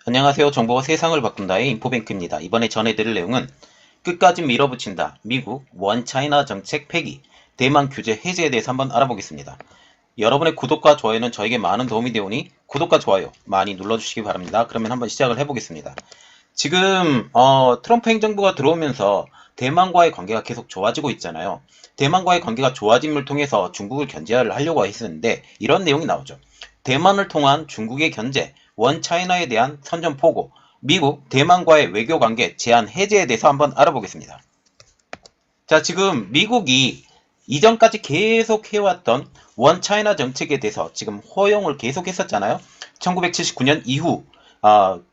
안녕하세요. 정보가 세상을 바꾼다의 인포뱅크입니다. 이번에 전해드릴 내용은 끝까지 밀어붙인다. 미국 원차이나 정책 폐기, 대만 규제 해제에 대해서 한번 알아보겠습니다. 여러분의 구독과 좋아요는 저에게 많은 도움이 되오니 구독과 좋아요 많이 눌러주시기 바랍니다. 그러면 한번 시작을 해보겠습니다. 지금 트럼프 행정부가 들어오면서 대만과의 관계가 계속 좋아지고 있잖아요. 대만과의 관계가 좋아짐을 통해서 중국을 견제를 하려고 했었는데 이런 내용이 나오죠. 대만을 통한 중국의 견제, 원차이나에 대한 선전포고, 미국, 대만과의 외교관계 제한 해제에 대해서 한번 알아보겠습니다. 자, 지금 미국이 이전까지 계속 해왔던 원차이나 정책에 대해서 지금 허용을 계속 했었잖아요. 1979년 이후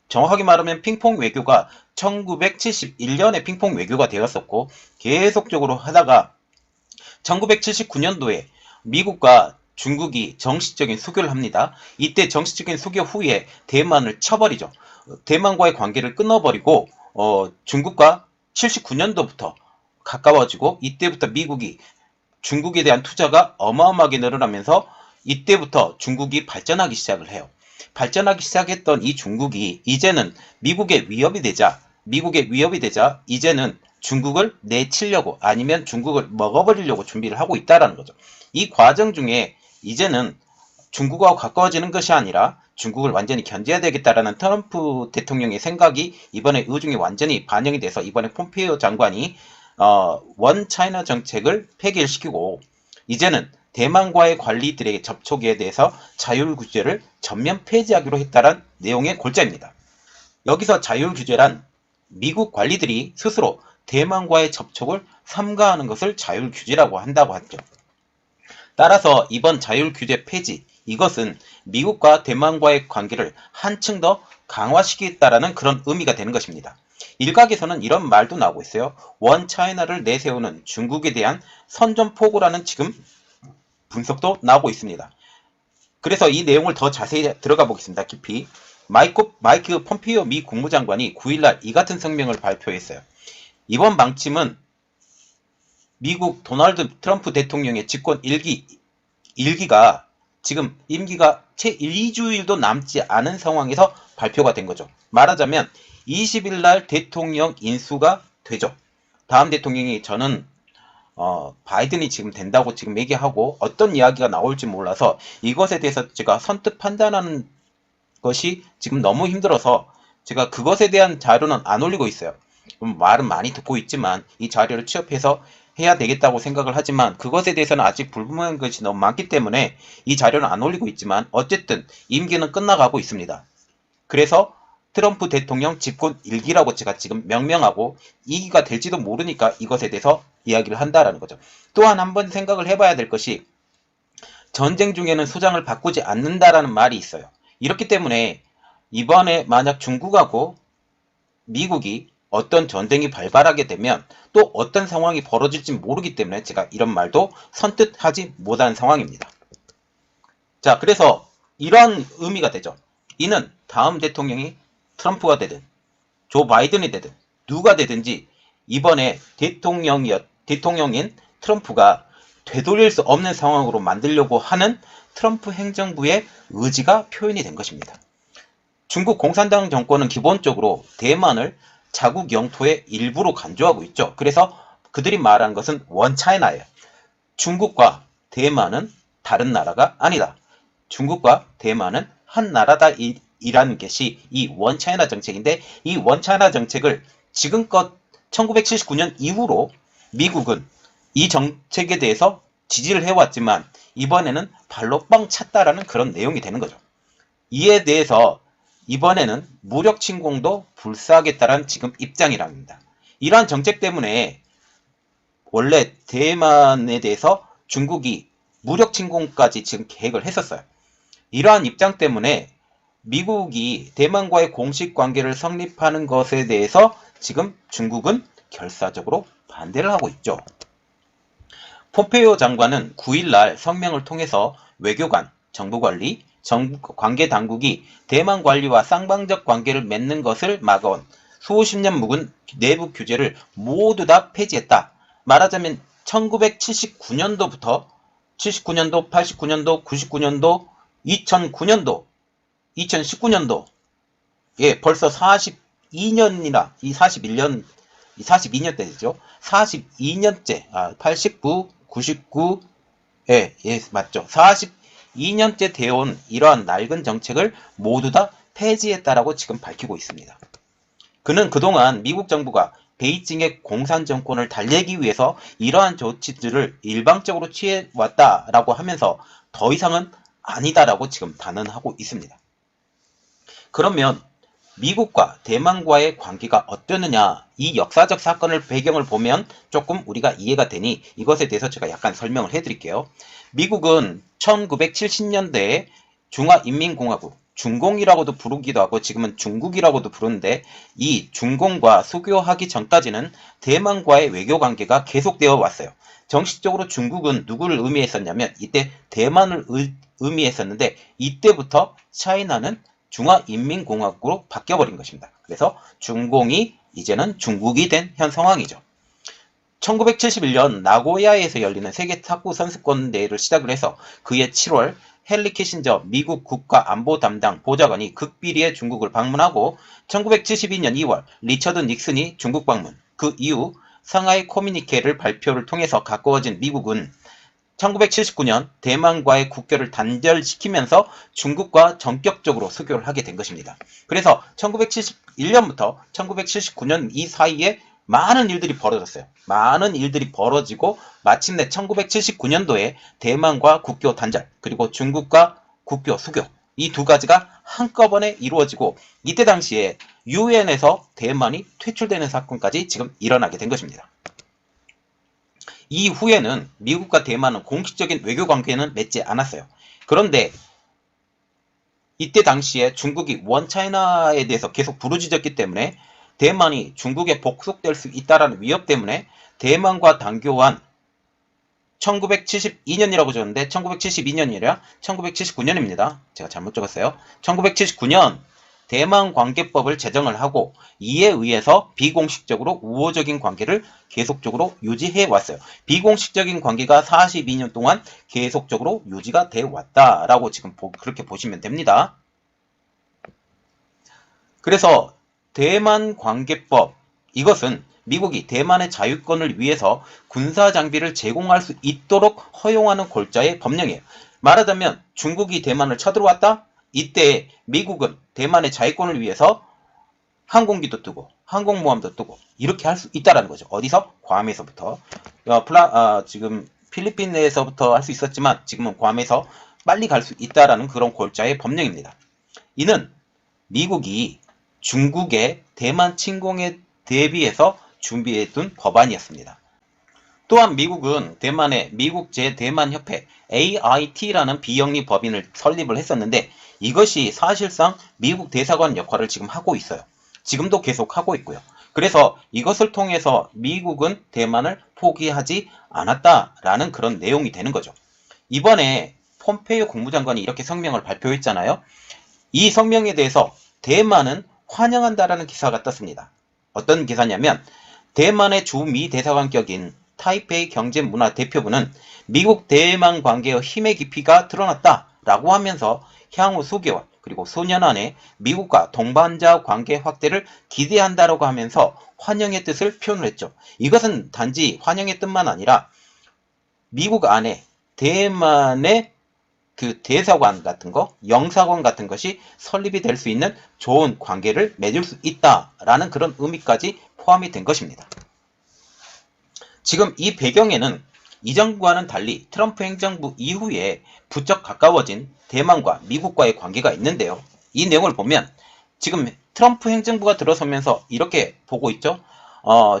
정확하게 말하면 핑퐁 외교가 1971년에 핑퐁 외교가 되었었고 계속적으로 하다가 1979년도에 미국과 중국이 정식적인 수교를 합니다. 이때 정식적인 수교 후에 대만을 쳐버리죠. 대만과의 관계를 끊어버리고 중국과 79년도부터 가까워지고 이때부터 미국이 중국에 대한 투자가 어마어마하게 늘어나면서 이때부터 중국이 발전하기 시작을 해요. 발전하기 시작했던 이 중국이 이제는 미국의 위협이 되자 이제는 중국을 내치려고 아니면 중국을 먹어버리려고 준비를 하고 있다는 거죠. 이 과정 중에 이제는 중국과 가까워지는 것이 아니라 중국을 완전히 견제해야 되겠다라는 트럼프 대통령의 생각이 이번에 의중에 완전히 반영이 돼서 이번에 폼페이오 장관이 원 차이나 정책을 폐기시키고 이제는 대만과의 관리들의 접촉에 대해서 자율 규제를 전면 폐지하기로 했다는 내용의 골자입니다. 여기서 자율 규제란 미국 관리들이 스스로 대만과의 접촉을 삼가하는 것을 자율 규제라고 한다고 하죠. 따라서 이번 자율 규제 폐지, 이것은 미국과 대만과의 관계를 한층 더 강화시키겠다라는 그런 의미가 되는 것입니다. 일각에서는 이런 말도 나오고 있어요. 원 차이나를 내세우는 중국에 대한 선전포고라는 지금 분석도 나오고 있습니다. 그래서 이 내용을 더 자세히 들어가 보겠습니다. 깊이. 마이크 폼피오 미 국무장관이 9일날 이 같은 성명을 발표했어요. 이번 방침은 미국 도널드 트럼프 대통령의 집권 일기가 지금 임기가 채 2주일도 남지 않은 상황에서 발표가 된 거죠. 말하자면 20일 날 대통령 인수가 되죠. 다음 대통령이 저는 바이든이 지금 된다고 지금 얘기하고 어떤 이야기가 나올지 몰라서 이것에 대해서 제가 선뜻 판단하는 것이 지금 너무 힘들어서 제가 그것에 대한 자료는 안 올리고 있어요. 말은 많이 듣고 있지만 이 자료를 취업해서 해야 되겠다고 생각을 하지만 그것에 대해서는 아직 불분명한 것이 너무 많기 때문에 이 자료는 안 올리고 있지만 어쨌든 임기는 끝나가고 있습니다. 그래서 트럼프 대통령 집권 일기라고 제가 지금 명명하고 2기가 될지도 모르니까 이것에 대해서 이야기를 한다라는 거죠. 또한 한번 생각을 해봐야 될 것이 전쟁 중에는 소장을 바꾸지 않는다라는 말이 있어요. 이렇기 때문에 이번에 만약 중국하고 미국이 어떤 전쟁이 발발하게 되면 또 어떤 상황이 벌어질지 모르기 때문에 제가 이런 말도 선뜻 하지 못한 상황입니다. 자, 그래서 이런 의미가 되죠. 이는 다음 대통령이 트럼프가 되든 조 바이든이 되든 누가 되든지 이번에 대통령인 트럼프가 되돌릴 수 없는 상황으로 만들려고 하는 트럼프 행정부의 의지가 표현이 된 것입니다. 중국 공산당 정권은 기본적으로 대만을 자국 영토의 일부로 간주하고 있죠. 그래서 그들이 말하는 것은 원차이나예요. 중국과 대만은 다른 나라가 아니다. 중국과 대만은 한 나라다 이라는 것이 이 원차이나 정책인데 이 원차이나 정책을 지금껏 1979년 이후로 미국은 이 정책에 대해서 지지를 해왔지만 이번에는 발로 뻥 찼다라는 그런 내용이 되는 거죠. 이에 대해서 이번에는 무력 침공도 불사하겠다는 지금 입장이랍니다. 이러한 정책 때문에 원래 대만에 대해서 중국이 무력 침공까지 지금 계획을 했었어요. 이러한 입장 때문에 미국이 대만과의 공식 관계를 성립하는 것에 대해서 지금 중국은 결사적으로 반대를 하고 있죠. 폼페이오 장관은 9일날 성명을 통해서 외교관, 정부관리, 관계당국이 대만 관리와 쌍방적 관계를 맺는 것을 막아온 수십 년 묵은 내부 규제를 모두 다 폐지했다. 말하자면 1979년도부터 79년도, 89년도, 99년도, 2009년도, 2019년도 예, 벌써 42년이나, 이 41년, 이 42년대죠. 42년째, 89, 99, 예, 예, 맞죠. 42년째 되어온 이러한 낡은 정책을 모두 다 폐지했다라고 지금 밝히고 있습니다. 그는 그동안 미국 정부가 베이징의 공산 정권을 달래기 위해서 이러한 조치들을 일방적으로 취해왔다라고 하면서 더 이상은 아니다라고 지금 단언하고 있습니다. 그러면 미국과 대만과의 관계가 어땠느냐, 이 역사적 사건을 배경을 보면 조금 우리가 이해가 되니 이것에 대해서 제가 약간 설명을 해드릴게요. 미국은 1970년대에 중화인민공화국, 중공이라고도 부르기도 하고 지금은 중국이라고도 부르는데, 이 중공과 수교하기 전까지는 대만과의 외교관계가 계속되어 왔어요. 정식적으로 중국은 누구를 의미했었냐면 이때 대만을 의미했었는데, 이때부터 차이나는 중화인민공화국으로 바뀌어버린 것입니다. 그래서 중공이 이제는 중국이 된 현 상황이죠. 1971년 나고야에서 열리는 세계 탁구 선수권 대회를 시작을 해서 그해 7월 헨리 키신저 미국 국가안보 담당 보좌관이 극비리의 중국을 방문하고, 1972년 2월 리처드 닉슨이 중국 방문, 그 이후 상하이 커뮤니케를 발표를 통해서 가까워진 미국은 1979년 대만과의 국교를 단절시키면서 중국과 전격적으로 수교를 하게 된 것입니다. 그래서 1971년부터 1979년 이 사이에 많은 일들이 벌어졌어요. 많은 일들이 벌어지고 마침내 1979년도에 대만과 국교 단절, 그리고 중국과 국교 수교, 이 두 가지가 한꺼번에 이루어지고, 이때 당시에 유엔에서 대만이 퇴출되는 사건까지 지금 일어나게 된 것입니다. 이후에는 미국과 대만은 공식적인 외교 관계는 맺지 않았어요. 그런데 이때 당시에 중국이 원차이나에 대해서 계속 부르짖었기 때문에 대만이 중국에 복속될 수 있다는 위협 때문에 대만과 단교한 1972년이라고 적었는데 1972년이 아니라 1979년입니다. 제가 잘못 적었어요. 1979년 대만관계법을 제정을 하고, 이에 의해서 비공식적으로 우호적인 관계를 계속적으로 유지해 왔어요. 비공식적인 관계가 42년 동안 계속적으로 유지가 돼 왔다라고 지금 그렇게 보시면 됩니다. 그래서 대만관계법, 이것은 미국이 대만의 자유권을 위해서 군사장비를 제공할 수 있도록 허용하는 골자의 법령이에요. 말하자면 중국이 대만을 쳐들어왔다? 이때 미국은 대만의 자유권을 위해서 항공기도 뜨고 항공모함도 뜨고 이렇게 할 수 있다는 거죠. 어디서? 괌에서부터. 지금 필리핀 내에서부터 할 수 있었지만 지금은 괌에서 빨리 갈 수 있다는 그런 골자의 법령입니다. 이는 미국이 중국의 대만 침공에 대비해서 준비해둔 법안이었습니다. 또한 미국은 대만에 미국 제대만협회 AIT라는 비영리 법인을 설립을 했었는데, 이것이 사실상 미국 대사관 역할을 지금 하고 있어요. 지금도 계속 하고 있고요. 그래서 이것을 통해서 미국은 대만을 포기하지 않았다라는 그런 내용이 되는 거죠. 이번에 폼페이오 국무장관이 이렇게 성명을 발표했잖아요. 이 성명에 대해서 대만은 환영한다라는 기사가 떴습니다. 어떤 기사냐면, 대만의 주미 대사관격인 타이페이 경제문화대표부는 미국 대만 관계의 힘의 깊이가 드러났다라고 하면서 향후 수개월 그리고 수년 안에 미국과 동반자 관계 확대를 기대한다라고 하면서 환영의 뜻을 표현을 했죠. 이것은 단지 환영의 뜻만 아니라 미국 안에 대만의 그 대사관 같은 거, 영사관 같은 것이 설립이 될 수 있는 좋은 관계를 맺을 수 있다라는 그런 의미까지 포함이 된 것입니다. 지금 이 배경에는 이전과는 달리 트럼프 행정부 이후에 부쩍 가까워진 대만과 미국과의 관계가 있는데요. 이 내용을 보면 지금 트럼프 행정부가 들어서면서 이렇게 보고 있죠.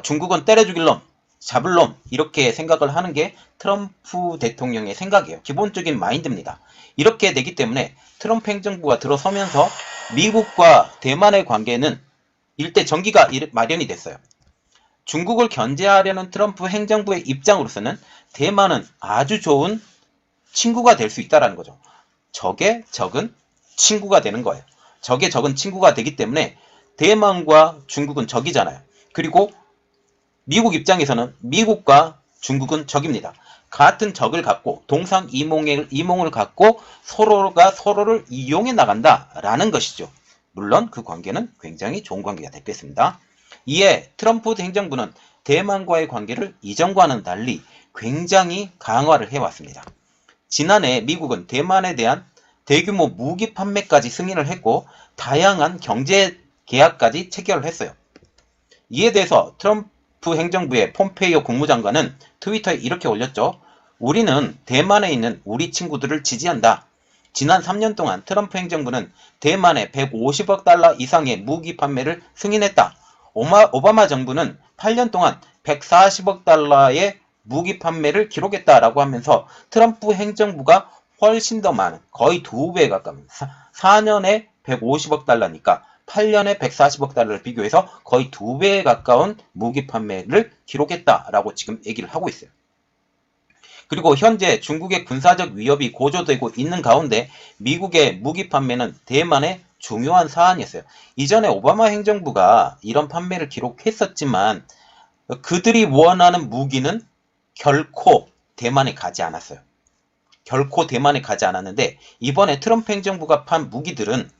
중국은 때려 죽일 놈, 잡을 놈, 이렇게 생각을 하는 게 트럼프 대통령의 생각이에요. 기본적인 마인드입니다. 이렇게 되기 때문에 트럼프 행정부가 들어서면서 미국과 대만의 관계는 일대 전기가 마련이 됐어요. 중국을 견제하려는 트럼프 행정부의 입장으로서는 대만은 아주 좋은 친구가 될 수 있다는 거죠. 적의 적은 친구가 되는 거예요. 적의 적은 친구가 되기 때문에 대만과 중국은 적이잖아요. 그리고 미국 입장에서는 미국과 중국은 적입니다. 같은 적을 갖고 동상이몽을 갖고 서로가 서로를 이용해 나간다라는 것이죠. 물론 그 관계는 굉장히 좋은 관계가 됐겠습니다. 이에 트럼프 행정부는 대만과의 관계를 이전과는 달리 굉장히 강화를 해왔습니다. 지난해 미국은 대만에 대한 대규모 무기 판매까지 승인을 했고 다양한 경제 계약까지 체결을 했어요. 이에 대해서 트럼프 행정부의 폼페이오 국무장관은 트위터에 이렇게 올렸죠. 우리는 대만에 있는 우리 친구들을 지지한다. 지난 3년 동안 트럼프 행정부는 대만에 150억 달러 이상의 무기 판매를 승인했다. 오바마 정부는 8년 동안 140억 달러의 무기 판매를 기록했다라고 하면서 트럼프 행정부가 훨씬 더 많은 거의 2배 가까운 4년에 150억 달러니까 8년에 140억 달러를 비교해서 거의 2배에 가까운 무기 판매를 기록했다라고 지금 얘기를 하고 있어요. 그리고 현재 중국의 군사적 위협이 고조되고 있는 가운데 미국의 무기 판매는 대만의 중요한 사안이었어요. 이전에 오바마 행정부가 이런 판매를 기록했었지만 그들이 원하는 무기는 결코 대만에 가지 않았어요. 결코 대만에 가지 않았는데 이번에 트럼프 행정부가 판 무기들은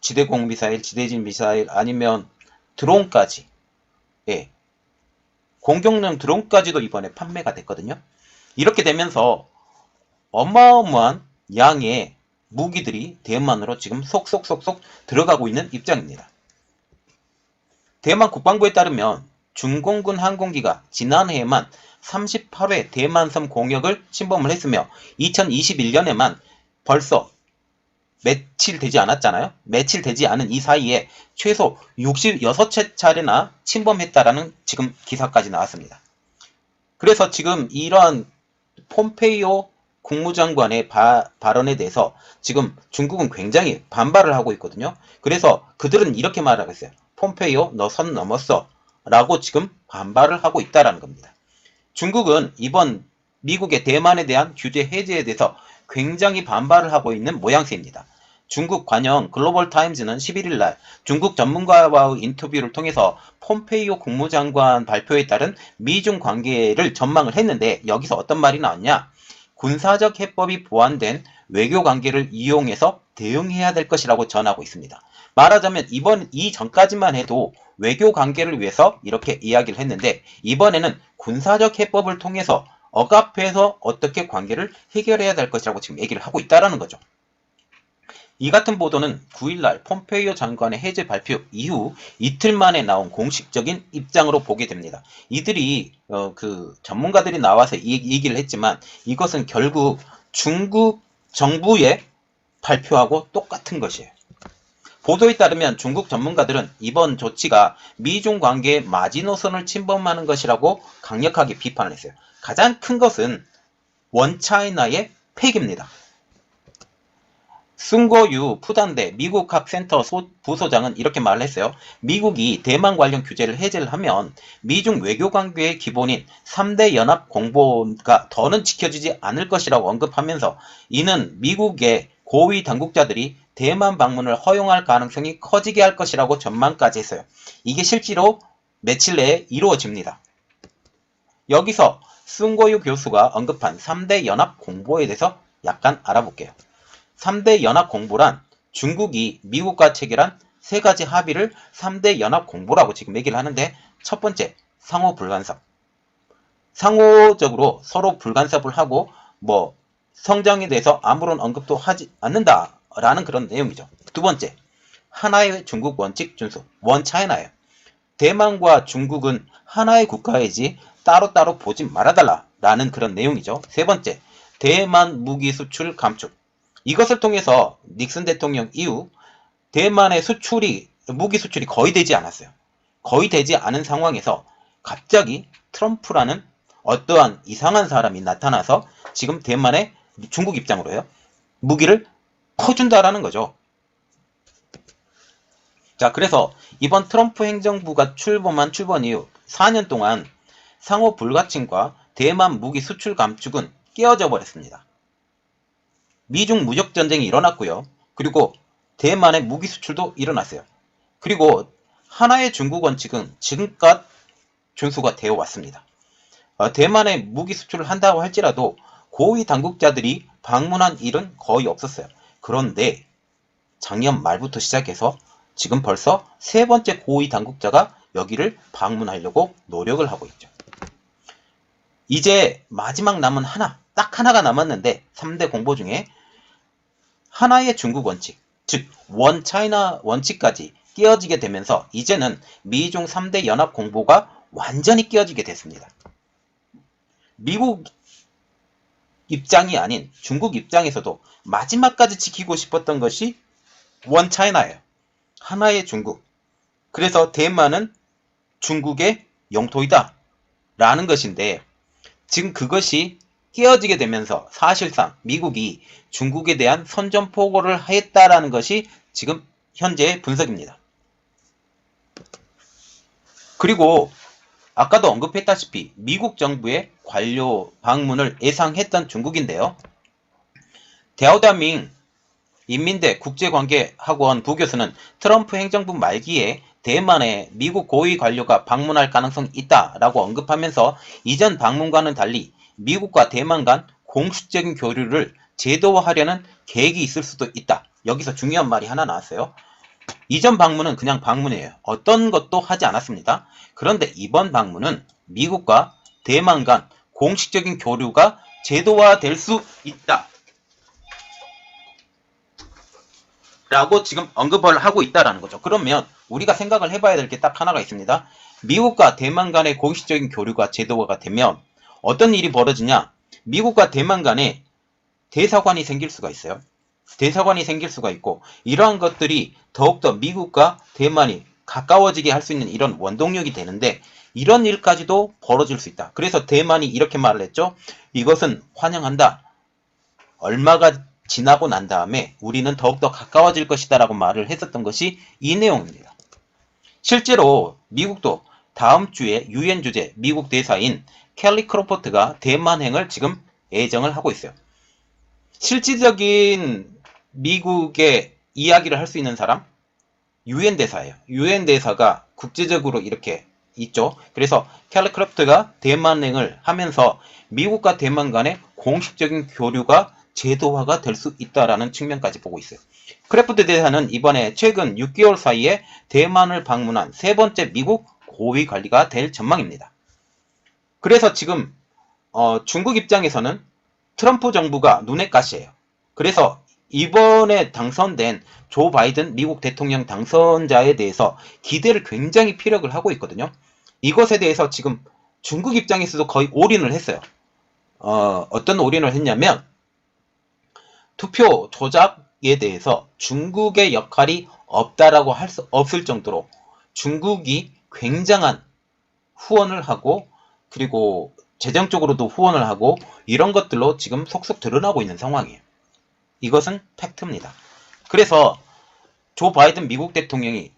지대공 미사일, 지대진 미사일 아니면 드론까지 공격용 드론까지도 이번에 판매가 됐거든요. 이렇게 되면서 어마어마한 양의 무기들이 대만으로 지금 속속속속 들어가고 있는 입장입니다. 대만 국방부에 따르면 중공군 항공기가 지난해에만 38회 대만섬 공역을 침범을 했으며 2021년에만 벌써 며칠 되지 않았잖아요. 며칠 되지 않은 이 사이에 최소 66차례나 침범했다라는 지금 기사까지 나왔습니다. 그래서 지금 이러한 폼페이오 국무장관의 발언에 대해서 지금 중국은 굉장히 반발을 하고 있거든요. 그래서 그들은 이렇게 말하고 있어요. 폼페이오 너 선 넘었어 라고 지금 반발을 하고 있다라는 겁니다. 중국은 이번 미국의 대만에 대한 규제 해제에 대해서 굉장히 반발을 하고 있는 모양새입니다. 중국 관영 글로벌 타임즈는 11일 날 중국 전문가와의 인터뷰를 통해서 폼페이오 국무장관 발표에 따른 미중 관계를 전망을 했는데 여기서 어떤 말이 나왔냐? 군사적 해법이 보완된 외교 관계를 이용해서 대응해야 될 것이라고 전하고 있습니다. 말하자면 이전까지만 해도 외교 관계를 위해서 이렇게 이야기를 했는데 이번에는 군사적 해법을 통해서 억압해서 어떻게 관계를 해결해야 될 것이라고 지금 얘기를 하고 있다는 거죠. 이 같은 보도는 9일날 폼페이오 장관의 해제 발표 이후 이틀 만에 나온 공식적인 입장으로 보게 됩니다. 이들이 전문가들이 나와서 얘기를 했지만 이것은 결국 중국 정부의 발표하고 똑같은 것이에요. 보도에 따르면 중국 전문가들은 이번 조치가 미중 관계의 마지노선을 침범하는 것이라고 강력하게 비판을 했어요. 가장 큰 것은 원차이나의 폐기입니다. 승고유 푸단대 미국 학센터 부소장은 이렇게 말을 했어요. 미국이 대만 관련 규제를 해제를 하면 미중 외교관계의 기본인 3대 연합 공보가 더는 지켜지지 않을 것이라고 언급하면서 이는 미국의 고위 당국자들이 대만 방문을 허용할 가능성이 커지게 할 것이라고 전망까지 했어요. 이게 실제로 며칠 내에 이루어집니다. 여기서 승고유 교수가 언급한 3대 연합 공보에 대해서 약간 알아볼게요. 3대 연합 공보란 중국이 미국과 체결한 세 가지 합의를 3대 연합 공보라고 지금 얘기를 하는데 첫 번째, 상호 불간섭. 상호적으로 서로 불간섭을 하고 성장에 대해서 아무런 언급도 하지 않는다라는 그런 내용이죠. 두 번째, 하나의 중국 원칙 준수, 원 차이나예요. 대만과 중국은 하나의 국가이지 따로따로 보지 말아달라라는 그런 내용이죠. 세 번째, 대만 무기 수출 감축. 이것을 통해서 닉슨 대통령 이후 대만의 무기 수출이 거의 되지 않았어요. 거의 되지 않은 상황에서 갑자기 트럼프라는 어떠한 이상한 사람이 나타나서 지금 대만의 중국 입장으로요. 무기를 퍼준다라는 거죠. 자, 그래서 이번 트럼프 행정부가 출범한 이후 4년 동안 상호 불가침과 대만 무기 수출 감축은 깨어져 버렸습니다. 미중 무역 전쟁이 일어났고요. 그리고 대만의 무기 수출도 일어났어요. 그리고 하나의 중국 원칙은 지금껏 준수가 되어 왔습니다. 대만에 무기 수출을 한다고 할지라도 고위 당국자들이 방문한 일은 거의 없었어요. 그런데 작년 말부터 시작해서 지금 벌써 세 번째 고위 당국자가 여기를 방문하려고 노력을 하고 있죠. 이제 마지막 남은 딱 하나가 남았는데 3대 공보 중에 하나의 중국 원칙, 즉 원 차이나 원칙까지 끼어지게 되면서 이제는 미중 3대 연합 공보가 완전히 끼어지게 됐습니다. 미국 입장이 아닌 중국 입장에서도 마지막까지 지키고 싶었던 것이 원 차이나예요. 하나의 중국. 그래서 대만은 중국의 영토이다 라는 것인데, 지금 그것이 깨어지게 되면서 사실상 미국이 중국에 대한 선전포고를 했다라는 것이 지금 현재의 분석입니다. 그리고 아까도 언급했다시피 미국 정부의 관료 방문을 예상했던 중국인데요. 랴오다밍 인민대 국제관계학원 부교수는 트럼프 행정부 말기에 대만에 미국 고위 관료가 방문할 가능성이 있다라고 언급하면서 이전 방문과는 달리 미국과 대만 간 공식적인 교류를 제도화하려는 계획이 있을 수도 있다. 여기서 중요한 말이 하나 나왔어요. 이전 방문은 그냥 방문이에요. 어떤 것도 하지 않았습니다. 그런데 이번 방문은 미국과 대만 간 공식적인 교류가 제도화될 수 있다 라고 지금 언급을 하고 있다라는 거죠. 그러면 우리가 생각을 해봐야 될 게 딱 하나가 있습니다. 미국과 대만 간의 공식적인 교류가 제도화가 되면 어떤 일이 벌어지냐? 미국과 대만 간에 대사관이 생길 수가 있어요. 대사관이 생길 수가 있고, 이러한 것들이 더욱더 미국과 대만이 가까워지게 할 수 있는 이런 원동력이 되는데, 이런 일까지도 벌어질 수 있다. 그래서 대만이 이렇게 말을 했죠. 이것은 환영한다. 얼마가 지나고 난 다음에 우리는 더욱더 가까워질 것이다 라고 말을 했었던 것이 이 내용입니다. 실제로 미국도 다음 주에 유엔 주재 미국 대사인 켈리 크로포트가 대만행을 지금 예정을 하고 있어요. 실질적인 미국의 이야기를 할 수 있는 사람? 유엔 대사예요. 유엔 대사가 국제적으로 이렇게 있죠. 그래서 켈리 크로포트가 대만행을 하면서 미국과 대만 간의 공식적인 교류가 제도화가 될 수 있다라는 측면까지 보고 있어요. 크래프트 대사는 이번에 최근 6개월 사이에 대만을 방문한 세 번째 미국 고위 관리가 될 전망입니다. 그래서 지금 중국 입장에서는 트럼프 정부가 눈엣 가시예요. 그래서 이번에 당선된 조 바이든 미국 대통령 당선자에 대해서 기대를 굉장히 피력을 하고 있거든요. 이것에 대해서 지금 중국 입장에서도 거의 올인을 했어요. 어떤 올인을 했냐면 투표 조작에 대해서 중국의 역할이 없다라고 할 수 없을 정도로 중국이 굉장한 후원을 하고, 그리고 재정적으로도 후원을 하고, 이런 것들로 지금 속속 드러나고 있는 상황이에요. 이것은 팩트입니다. 그래서 조 바이든 미국 대통령이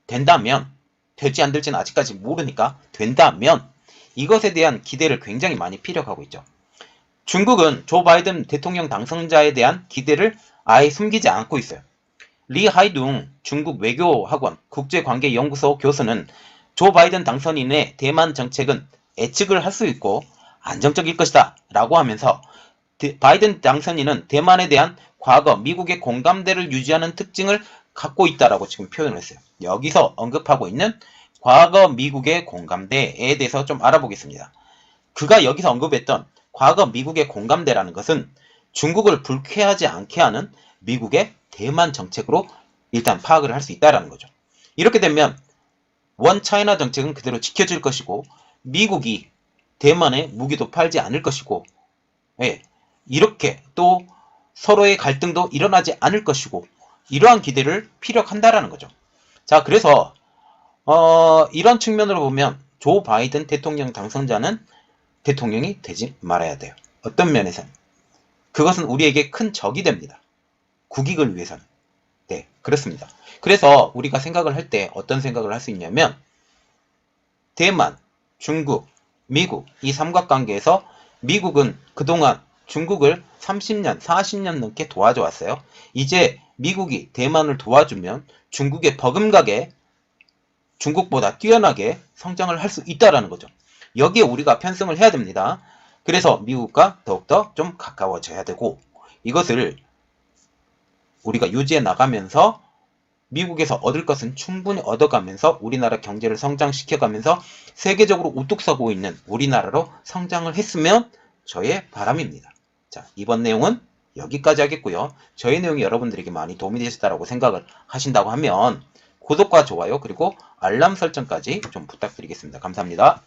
된다면, 될지 안 될지는 아직까지 모르니까 된다면 이것에 대한 기대를 굉장히 많이 피력하고 있죠. 중국은 조 바이든 대통령 당선자에 대한 기대를 아예 숨기지 않고 있어요. 리 하이둥 중국 외교학원 국제관계연구소 교수는 조 바이든 당선인의 대만 정책은 예측을 할 수 있고 안정적일 것이다 라고 하면서 바이든 당선인은 대만에 대한 과거 미국의 공감대를 유지하는 특징을 갖고 있다라고 지금 표현을 했어요. 여기서 언급하고 있는 과거 미국의 공감대에 대해서 좀 알아보겠습니다. 그가 여기서 언급했던 과거 미국의 공감대라는 것은 중국을 불쾌하지 않게 하는 미국의 대만 정책으로 일단 파악을 할 수 있다는 거죠. 이렇게 되면 원 차이나 정책은 그대로 지켜질 것이고, 미국이 대만에 무기도 팔지 않을 것이고, 이렇게 또 서로의 갈등도 일어나지 않을 것이고, 이러한 기대를 피력한다라는 거죠. 자, 그래서 이런 측면으로 보면 조 바이든 대통령 당선자는 대통령이 되지 말아야 돼요. 어떤 면에서는 그것은 우리에게 큰 적이 됩니다. 국익을 위해서는. 네, 그렇습니다. 그래서 우리가 생각을 할 때 어떤 생각을 할 수 있냐면, 대만, 중국, 미국 이 삼각관계에서 미국은 그동안 중국을 30년, 40년 넘게 도와줘 왔어요. 이제 미국이 대만을 도와주면 중국에 버금가게 중국보다 뛰어나게 성장을 할 수 있다는 거죠. 여기에 우리가 편승을 해야 됩니다. 그래서 미국과 더욱더 좀 가까워져야 되고, 이것을 우리가 유지해 나가면서 미국에서 얻을 것은 충분히 얻어가면서 우리나라 경제를 성장시켜가면서 세계적으로 우뚝 서고 있는 우리나라로 성장을 했으면 저의 바람입니다. 자, 이번 내용은 여기까지 하겠고요. 저의 내용이 여러분들에게 많이 도움이 되셨다고 생각을 하신다고 하면 구독과 좋아요 그리고 알람 설정까지 좀 부탁드리겠습니다. 감사합니다.